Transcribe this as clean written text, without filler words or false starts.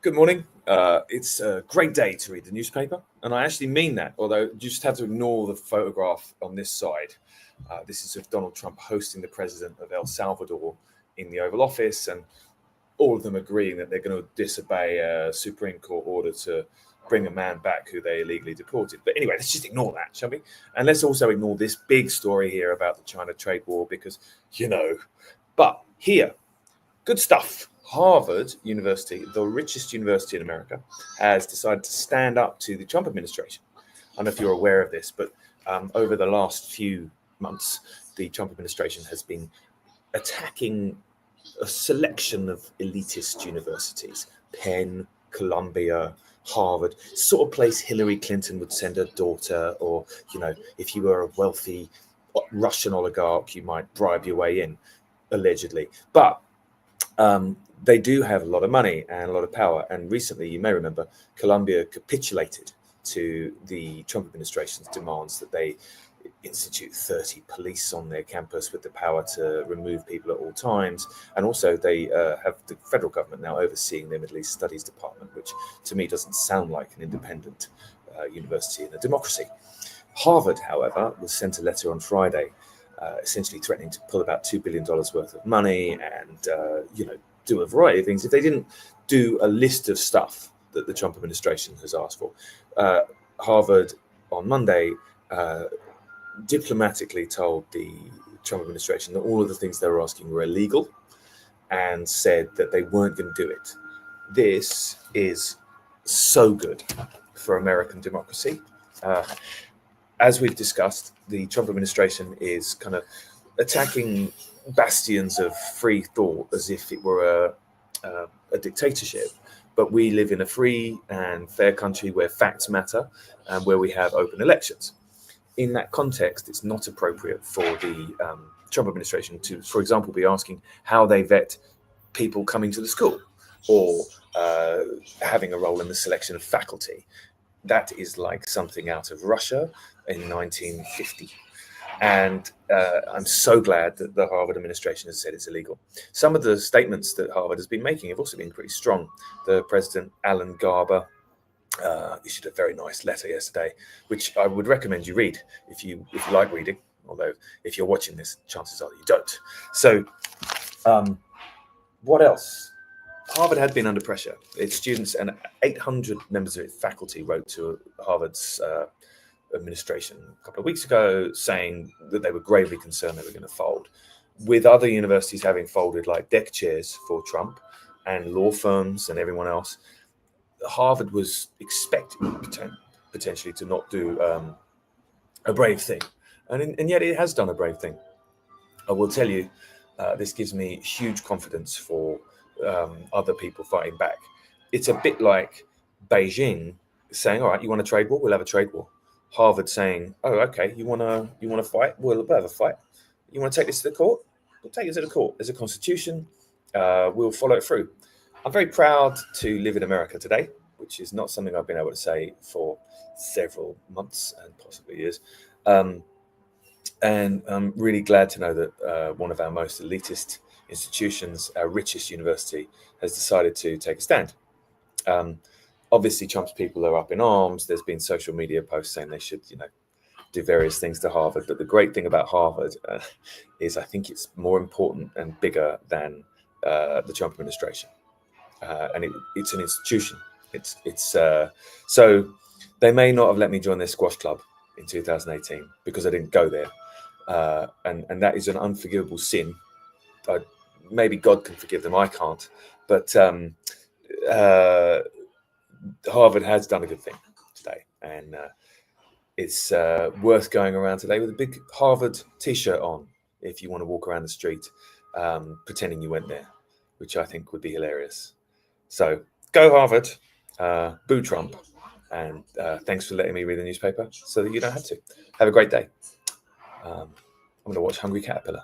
Good morning. It's a great day to read the newspaper, and I actually mean that, although you just have to ignore the photograph on this side. This is of Donald Trump hosting the president of El Salvador in the Oval Office, and all of them agreeing that they're going to disobey a Supreme Court order to bring a man back who they illegally deported. But anyway, let's just ignore that, shall we? And let's also ignore this big story here about the China trade war because, but here, good stuff. Harvard University, the richest university in America, has decided to stand up to the Trump administration. I don't know if you're aware of this, but over the last few months, the Trump administration has been attacking a selection of elitist universities: Penn, Columbia, Harvard, sort of place Hillary Clinton would send her daughter, or, if you were a wealthy Russian oligarch, you might bribe your way in, allegedly. But they do have a lot of money and a lot of power. And recently, you may remember, Columbia capitulated to the Trump administration's demands that they institute 30 police on their campus with the power to remove people at all times. And also they have the federal government now overseeing their Middle East Studies Department, which to me doesn't sound like an independent university in a democracy. Harvard, however, was sent a letter on Friday essentially threatening to pull about $2 billion worth of money and, do a variety of things if they didn't do a list of stuff that the Trump administration has asked for. Harvard on Monday diplomatically told the Trump administration that all of the things they were asking were illegal and said that they weren't going to do it. This is so good for American democracy. As we've discussed, the Trump administration is kind of attacking bastions of free thought as if it were a dictatorship. But we live in a free and fair country where facts matter and where we have open elections. In that context, it's not appropriate for the Trump administration to, for example, be asking how they vet people coming to the school or having a role in the selection of faculty. That is like something out of Russia in 1950. And I'm so glad that the Harvard administration has said it's illegal. Some of the statements that Harvard has been making have also been pretty strong. The president, Alan Garber, issued a very nice letter yesterday, which I would recommend you read if you like reading, although if you're watching this, chances are you don't. So what else? Harvard had been under pressure. Its students and 800 members of its faculty wrote to Harvard's administration a couple of weeks ago saying that they were gravely concerned they were going to fold. With other universities having folded, like deck chairs for Trump and law firms and everyone else, Harvard was expecting potentially to not do a brave thing. And yet it has done a brave thing. I will tell you, this gives me huge confidence for other people fighting back. It's a bit like Beijing saying, all right, you want a trade war? We'll have a trade war. Harvard saying, oh, okay, you want to fight? We'll have a fight. You want to take this to the court? We'll take it to the court. There's a constitution. We'll follow it through. I'm very proud to live in America today, which is not something I've been able to say for several months and possibly years. And I'm really glad to know that one of our most elitist institutions, our richest university, has decided to take a stand. Obviously, Trump's people are up in arms. There's been social media posts saying they should, do various things to Harvard. But the great thing about Harvard is I think it's more important and bigger than the Trump administration. And it's an institution. So they may not have let me join their squash club in 2018 because I didn't go there. And that is an unforgivable sin. Maybe God can forgive them. I can't. But Harvard has done a good thing today. And it's worth going around today with a big Harvard T-shirt on if you want to walk around the street pretending you went there, which I think would be hilarious. So go Harvard, boo Trump, and thanks for letting me read the newspaper so that you don't have to. Have a great day. I'm going to watch Hungry Caterpillar.